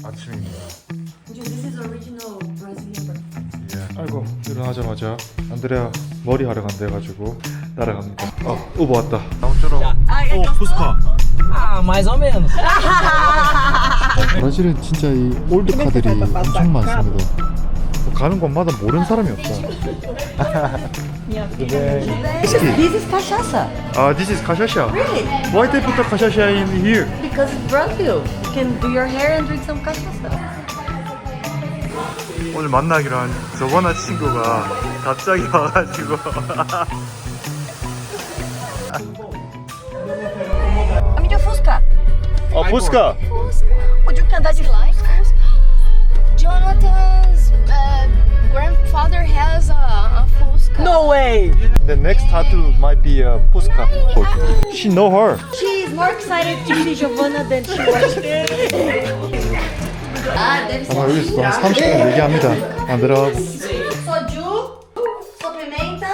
아침입니다. This is original Brazilian breakfast. 아이고 일어나자마자 안드레아 머리 하러 간대가지고 따라갑니다. 우버 왔다. 나온처럼. 포스카. Mais ou menos. 브라질은 진짜 이 올드 카들이 엄청 많습니다. 가는 곳마다 모르는 사람이 없다. This is cachaça. This is cachaça. Really? Why they put the cachaça in here? Because it's Brazil. You can do your hair and drink some cachaça. 오늘 만나기로 한 저번화 친구가 갑자기 와가지고 A mídia Fusca. 포스카. Podia cantar de lá. Jonathan's grandfather has a Fusca. No way. The next tattoo might be a 포스카. She know her. She is more excited to see Giovanna than she was. Deve ser. 아마 여기서 한 30분 얘기합니다. 안 들어가고. Soju, sopimenta.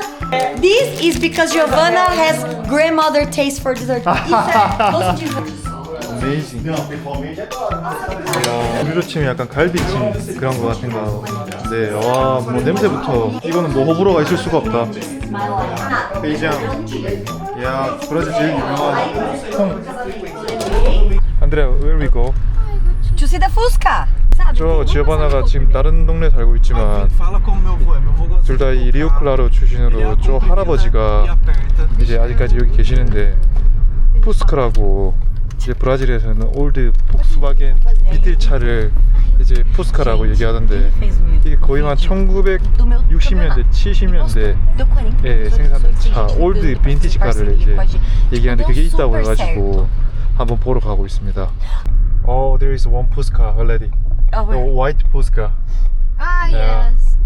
This is because Giovanna has grandmother taste for dessert. Isso é doce de Amazing. 우리로 치면 약간 갈비찜 그런 거 같은 거. 네, 와, 뭐 냄새부터 이거는 뭐 호불호가 있을 수가 없다. 베이장. 야, 브라질 제일 유명한 콩. 안드레아, where we go? To see the Fusca. Sabe? 저 지오바나가 지금 다른 동네 살고 있지만 Fala como meu avô é. Meu avô gosta 둘 다 이 리오클라로 출신으로 저 할아버지가 이제 아직까지 여기 계시는데 푸스카라고 이제 브라질에서는 올드 폭스바겐 비틀 차를 이제 푸스카라고 얘기하던데 이게 거의 한 1960년대, 70년대 에 생산된 차, 올드 빈티지 카를 이제 얘기하는데 그게 있다고 해가지고 한번 보러 가고 있습니다. Oh, there is one Fusca already. The white Fusca. Ah, Yeah. yes.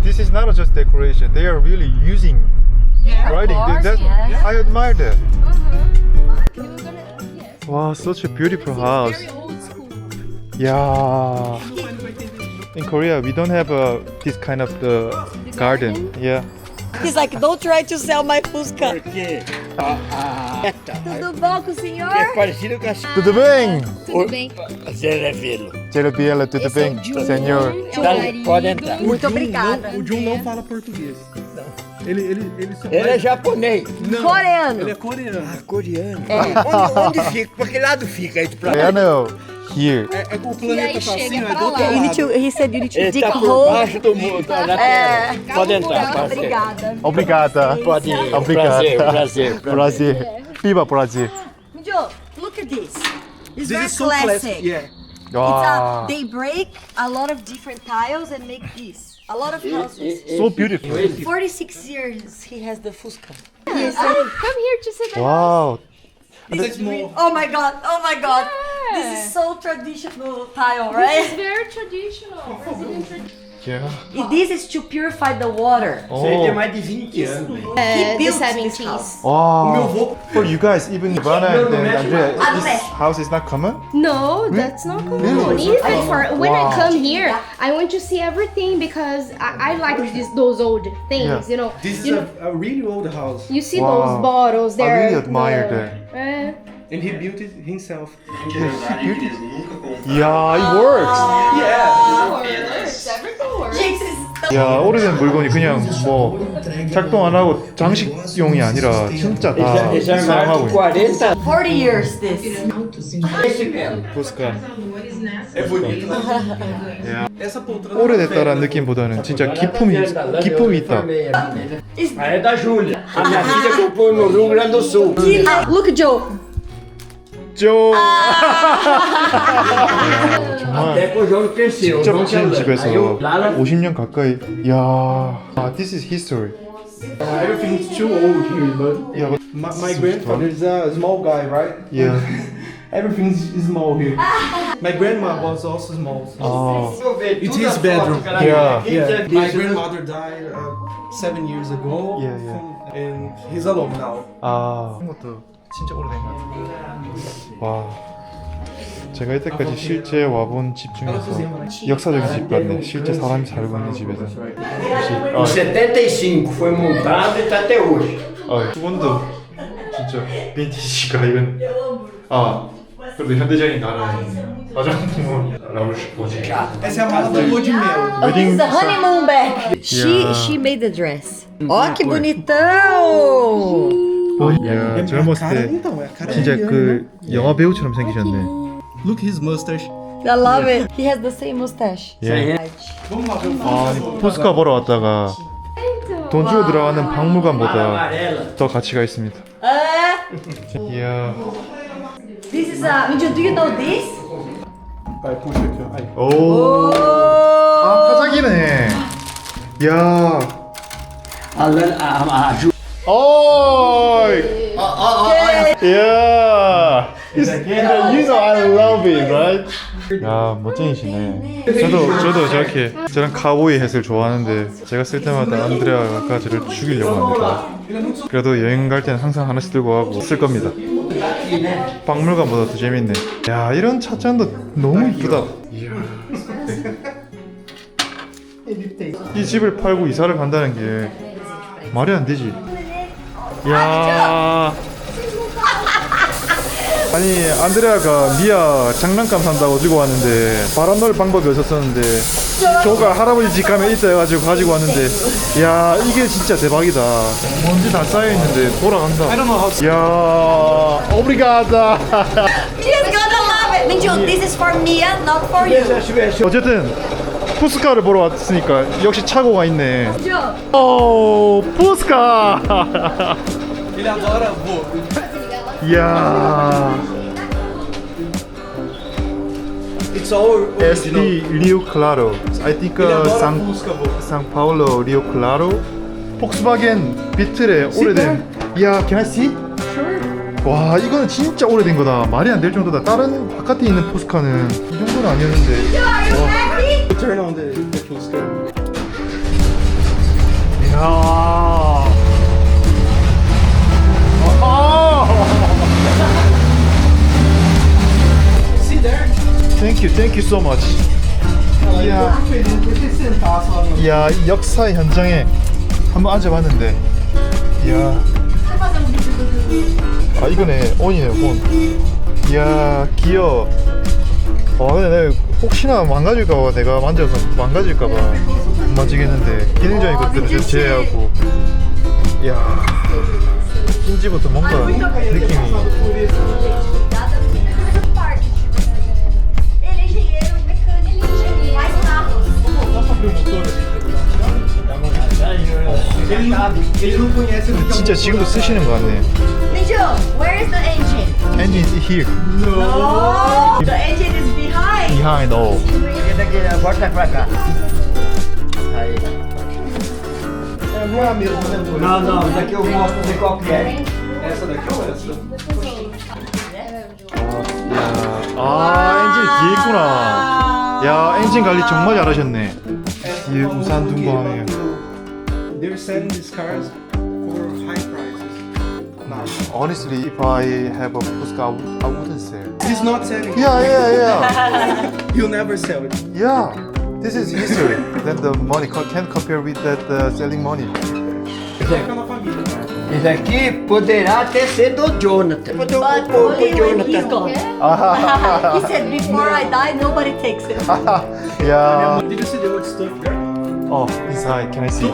This is not just decoration. They are really using writing. I admire that. You were gonna, yes. Wow, such a beautiful house. Very old school. Yeah. In Korea, we don't have this kind of the garden. Yeah. He's like, don't try to sell my Fusca. Porque Tudo bom com o senhor? é parecido com a Tudo bem? Tudo bem? Zé Filho. Biela, tudo bem? Senhor. Pode entrar. Muito obrigada. O Jun não fala português. Não. Ele só Ele é japonês. Coreano. Ele é coreano. Ah, coreano. Onde fica? Pra que lado fica? Aí pra I know. Here. É o E planeta aí tá chega assim, ó, pra do outro lá. You need lado. to, he said you need to Ele dig tá a por hole. baixo do mundo, tá na terra. Pode entrar, pode entrar. Obrigada. Obrigada. Pode ir. Obrigada. Prazer. Brasil. Viva Brasil. Joe, look at this. It's This very is so classic. classic. Yeah. Wow. They break a lot of different tiles and make this. A lot of houses. So beautiful. 46 years he has the Fusca. Come here to see the Wow. It's more. Oh my god, oh my god. This is so traditional tile, It's right? very traditional. Brazilian tradition. Yeah. This is to purify the water. Isso aí tem Oh. mais de 20 anos. He The built this 70s. house. Wow. For you guys, even Ivana and Andrea, this Andrea. house is not common? No, that's not common. Really? Even for when Wow. I come here, I want to see everything because I like those old things. Yeah. You know, This is you, know, a really old house. you see Wow. those bottles I there. really admire that. And he built it himself. Yeah, it works. Everything works. 야, 오래된 물건이 그냥 뭐 작동 안 하고 장식용이 아니라 진짜 다 Esse armário 사용하고 tem 40 anos. 40 years this. Esse mesmo. 포스카. É bonito. Essa poltrona. 오래됐다라는 느낌보다는 진짜 기품이 있다. Ah, é da Júlia. A minha filha comprou no Rio Grande do Sul. Look, Joe. 조. Até que o João cresceu. 직접 não tinha 지은 lã. 집에서 Aí eu, lá na 50년 가까이. 야, this is history. Everything's too old here, but 야, my grandfather is a small guy, right? yeah. Everything's small here. My grandma was also small. 아, It's his bedroom. Yeah. Yeah. My grandmother died 7 years ago. Yeah, yeah. And he's alone now. 아, 이것도 진짜 오래된 것 같아요. 와, 제가 이때까지 실제 와본 집 중에서 역사적인 집 같네. 실제 사람이 살고 있는 집에서. Em 75 foi montado e tá até hoje. 수건도 진짜 빈티지가 이건. 그래도 현대적인 가는 화장품은 나올 수 있지. Essa é a mala da lua de mel. Oh, this is the honeymoon bag. She made the dress. Ó, que bonitão! 야, 젊었을 때 Então, é a cara 진짜 dele, 그 영화 배우처럼 생기셨네. né? Look his mustache. I love it. He has the same mustache. 예. Vamos lá ver o 아, 포스카 보러 왔다가 돈 주고 들어가는 박물관보다 더 가치가 있습니다. 이야. This is a. Minju, do you know this? Vai, puxa aqui, ó. Aí. 오. 아, 파자기네. 이야. 오이. 이야. You know I love it, right? 야, 멋쟁이시네. 저도 저렇게 저런 카우보이 햇을 좋아하는데 제가 쓸 때마다 안드레아가 저를 죽이려고 합니다. 그래도 여행 갈 때는 항상 하나씩 들고 가고 쓸 겁니다. 박물관보다 더 재밌네. 야, 이런 찻잔도 너무 이쁘다. 이야. 이 집을 팔고 이사를 간다는 게 말이 안 되지. 야. 아니, 안드레아가 미아 장난감 산다고 들고 왔는데 바람 넣을 방법이 없었었는데 조가 할아버지 집 가면 있다 해가지고 가지고 왔는데, 야, 이게 진짜 대박이다. 먼지 다 쌓여있는데 돌아간다. 야, 오브리가다. Mia's gonna love it. Minju, this is for Mia, not for you. 어쨌든 푸스카를 보러 왔으니까 역시 차고가 있네. Minju. 오, 푸스카. Ele adora vô. 이야. It's all SD original. Rio Claro. I think Ele adora San música, vô. São Paulo Rio Claro. 폭스바겐 비틀의 오래된. 야, can I see? 와, 이거는 진짜 오래된 거다. 말이 안 될 정도다. 다른 바깥에 있는 포스카는 이 정도는 아니었는데. Are you happy? Turn on the Fusca. 이야. See there? Thank you so much. 이야. Feliz por ter sentado lá no. 이야, 이 역사의 현장에 한번 앉아봤는데, 이야. 아, 이거네, 온이네, 온. 이야, 귀여워. 근데 내가 혹시나 망가질까봐, 내가 만져서 망가질까봐 안 만지겠는데, 기능적인 것들을 좀 제외하고, 이야, 흰지부터 뭔가 느낌이. Ele é engenheiro mecânico. Faz carros. Ele não conhece o que é 진짜 지금도 쓰시는 것 같네. Minju, where is the engine? Engine is here, Oh, the engine is behind. behind all. Bota pra cá. Aí. Não é a mesma, né, vô? Não, isso aqui eu mostro pra você qual que é. Essa daqui ou essa? 엔진 뒤에 있구나. 야, 엔진 관리 정말 잘하셨네. 뒤에 우산 둔거 하네요. They're selling these cars for high prices. Now. Honestly, if I have a Fusca, I wouldn't sell. He's not selling. Yeah. He'll never sell it. Yeah, this is history. Then the money can't compare with that selling money. Fica na família. Isso aqui poderá até ser do Jonathan. But only when he's gone. He said, before I die, nobody takes it. Yeah. Did you see the old stuff there? Oh, inside, can I see?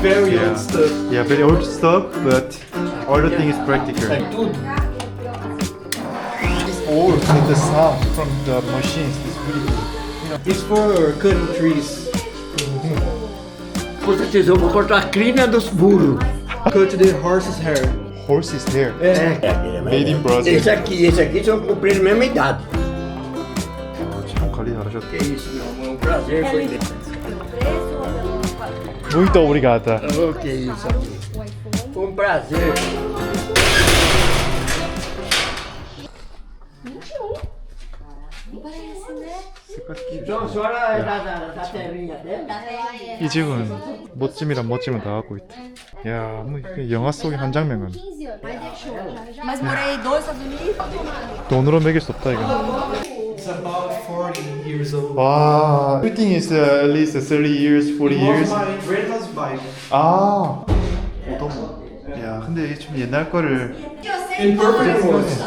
Very Yeah. old stuff. Yeah, very old stuff, but all the thing is practical. Tudo. Oh, and the sound from the machines is really good. It's for cutting trees. Puxa tesouro, vou cortar a crina dos burros. Cut the horse's hair. Horse's hair. É. Made in Brazil. Esse aqui são cumprindo a mesma idade. 참 관리 잘하셨다. Que isso, meu amor, um prazer foi ver. Muito obrigada. Oh, que isso aqui. Foi um prazer. Então a senhora é da terrinha dela? 이 집은 멋짐이란 멋짐을 다 갖고 있다. 야, 뭐 이게 영화 속의 한 장면은 15 anos. Mas é show. Mas morei 2 Estados Unidos. 돈으로 매길 수 없다 이거. It's about 40 years old. 와, everything is at least 30 years, 40 It years. was my grandma's bike. 아, 오토모. 야, 근데 이게 좀 옛날 거를 In perfect words.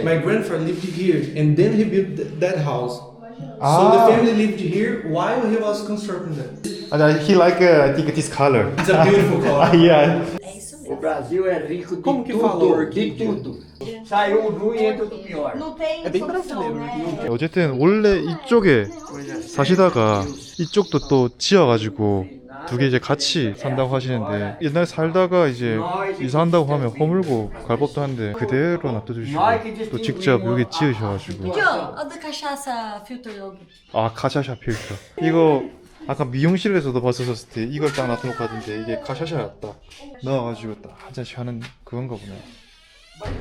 My grandfather lived here, and then he built that house. So the family lived here while he was constructing that. And he like I think this color. It's a beautiful color. Yeah. É isso O mesmo. Brasil é rico de Como que tudo, fala de orquídea? tudo. Sai um ruim e entra outro pior. Não tem É bem solução, brasileiro. né? 어쨌든 원래 이쪽에 사시다가 이쪽도 또 지어가지고 두 개 이제 같이 산다고 하시는데 옛날 살다가 이제 이사한다고 하면 허물고 갈 법도 한데 그대로 놔둬주시고 또 직접 여기 지으셔가지고 John, olha da cachaça filter 여기. 아 카샤샤 필터 이거 아까 미용실에서도 봤었을 때 이걸 딱 놔둬놓고 하던데 이게 카샤샤 딱 넣어가지고 딱 한 잔씩 하는 그건가 보네.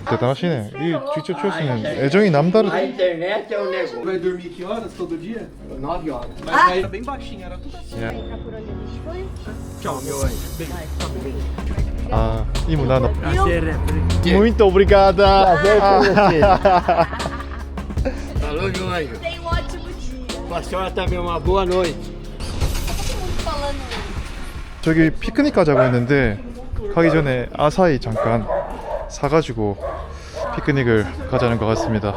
대단하시네. 이 직접 치우시면 애정이 A 남다르다. internet é o negócio. Vai dormir que horas todo dia? 9 horas. Mas era bem baixinho, era tudo assim. Tchau, meu anjo. 아 이모 나 Prazer é pra muito obrigada. Falou, meu anjo. Tem um ótimo dia. Pra senhora também uma boa noite. Falando. 저기 피크닉 가자고 했는데 가기 전에 아사히 잠깐 사가지고 피크닉을 가자는 것 같습니다.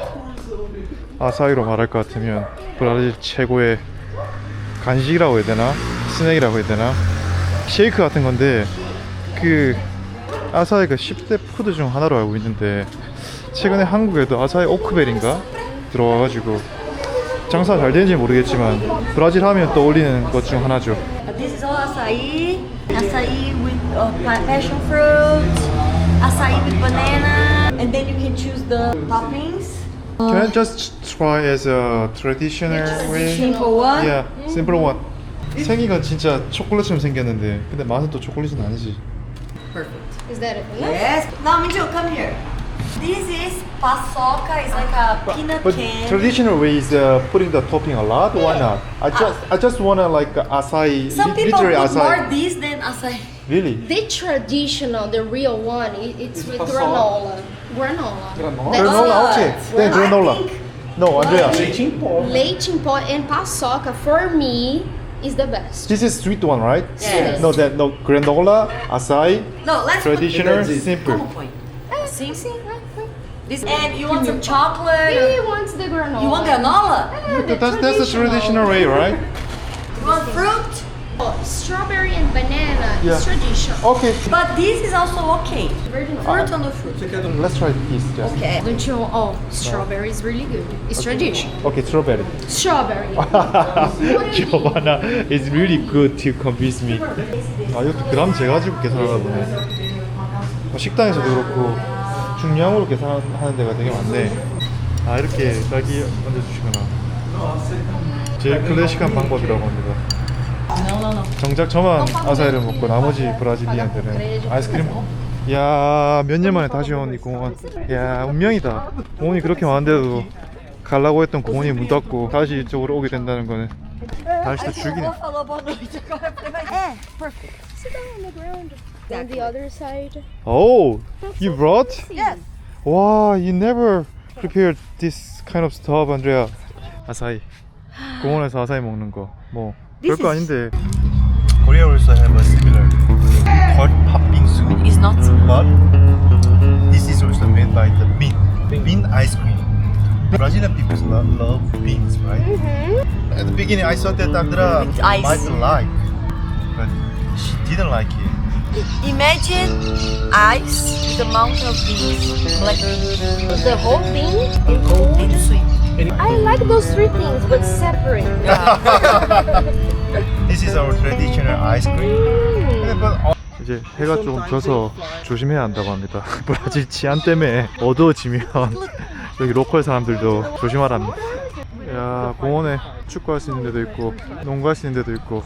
아사히로 말할 것 같으면 브라질 최고의 간식이라고 해야 되나? 스낵이라고 해야 되나? 쉐이크 같은 건데 그 아사히가 10대 푸드 중 하나로 알고 있는데 최근에 한국에도 아사히 오크벨인가 들어와가지고 장사 잘 되는지 모르겠지만 브라질 하면 떠올리는 것 중 하나죠. This is all açaí. Açaí with passion fruit. Açaí with banana. And then you can choose the toppings. Can I just try as a traditional way? Simple one. Yeah, simple one. 생기가 진짜 초콜릿처럼 생겼는데 근데 맛은 또 초콜릿은 아니지. Perfect. Is that enough? Yes. Now, Minju, come here. This is paçoca. It's like a peanut But candy. traditional way is putting the topping a lot. Why not? I just wanna like acai, Some people literally put more acai. this than açaí. Really? The traditional, the real one, it's with granola. Granola. Granola, okay. Then granola. I think No, Andrea. Leite em pó. Leite em pó and paçoca for me is the best. This is sweet one, right? Yes. No, granola, acai, No, let's traditional, That's it. simple. Como põe? Sim. Sim, right. This and you want some chocolate? He wants the granola. You want granola? That's the traditional way, right? You want fruit? Oh, strawberry and banana Yeah. is traditional. Okay. But this is also okay. Virgin Fruit or no fruit? Você quer do Let's try this. Just. Okay. Don't you? Oh, strawberry is really good. It's traditional. Okay, strawberry. Strawberry. Giovanna is really good to convince me. 아 이것도 그람 재가지고 계산하나 보네. 식당에서도 그렇고 중량으로 계산하는 데가 되게 많네. 아 이렇게 딸기 얹어주시구나. 제일 클래식한 방법이라고 합니다. 정작 저만 아사히를 먹고 나머지 브라질리언들은 아이스크림. 야, 몇 년 만에 다시 온 이 공원. 야, 운명이다. 공원이 그렇게 많은데도 가려고 했던 공원이 문 닫고 다시 이쪽으로 오게 된다는 거는 날씨도 죽이네. Falou boa noite agora. É, perfect. Sit down on the ground. Then the other side. Oh, you brought? Yes. Wow, you never prepared this kind of stuff, Andrea. 아사히. 공원에서 아사히 먹는 거. 뭐 This 별거 is- 아닌데. Korea also have a similar called patbingsu. It's not. But this is also made by the bean ice cream. Brazilian people love beans, right? At the beginning, I thought that Andrea With ice. might like, but she didn't like it. Imagine ice with a mountain of beans. Black beans. The whole thing. And sweet. I like those three things, but separate. This is our traditional ice cream. 이제 해가 좀 져서 조심해야 한다고 합니다. 브라질 치안 때문에 어두워지면 여기 로컬 사람들도 조심하랍니다. 야, 공원에 축구할 수 있는 데도 있고 농구할 수 있는 데도 있고.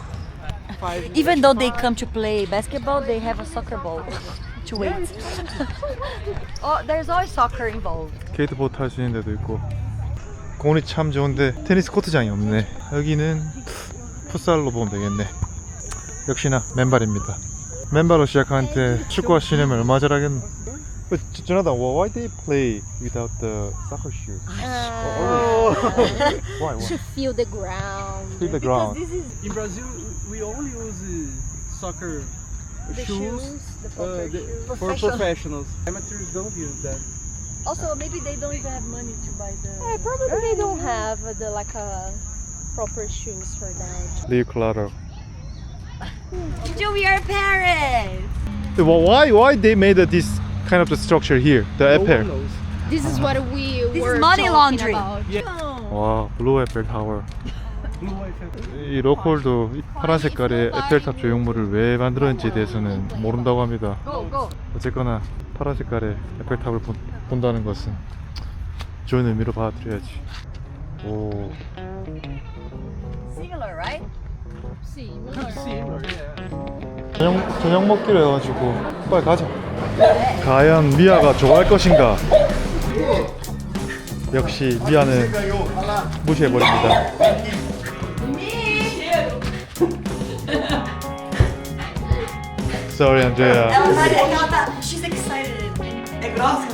Even though they come to play basketball, they have a soccer ball to wait. Oh, there's always soccer involved. 스케이트보드 탈 수 있는 데도 있고. 공원이 참 좋은데 테니스 코트장이 없네. 여기는 풋살로 보면 되겠네. 역시나 맨발입니다. 맨발로 시작하는 때 축구하시려면 얼마 잘하겠노. But Jonathan, why they play without the soccer shoes? Why? To feel the ground. Feel the ground. In Brazil, we only use soccer The shoes shoes, the proper shoes. for professionals. Amateurs don't use that. Also, maybe they don't even have money to buy the. Probably they don't have the like proper shoes for that. Rio Claro. Juju, we are in Paris. Why they made this kind of the structure here? The Eiffel. This is what we This were is money talking laundering. about. 와, 블루 에펠 타워. 이 로컬도 이 파란 색깔의 에펠탑 조형물을 왜 만들었는지에 대해서는 모른다고 합니다. 어쨌거나 파란 색깔의 에펠탑을 본다는 것은 좋은 의미로 받아들여야지. 오. Similar, right? 저녁 먹기로 해가지고 빨리 가자. 과연 미아가 좋아할 것인가? 역시 미아는 무시해버립니다. Sorry, Andrea. She's excited. É grossa?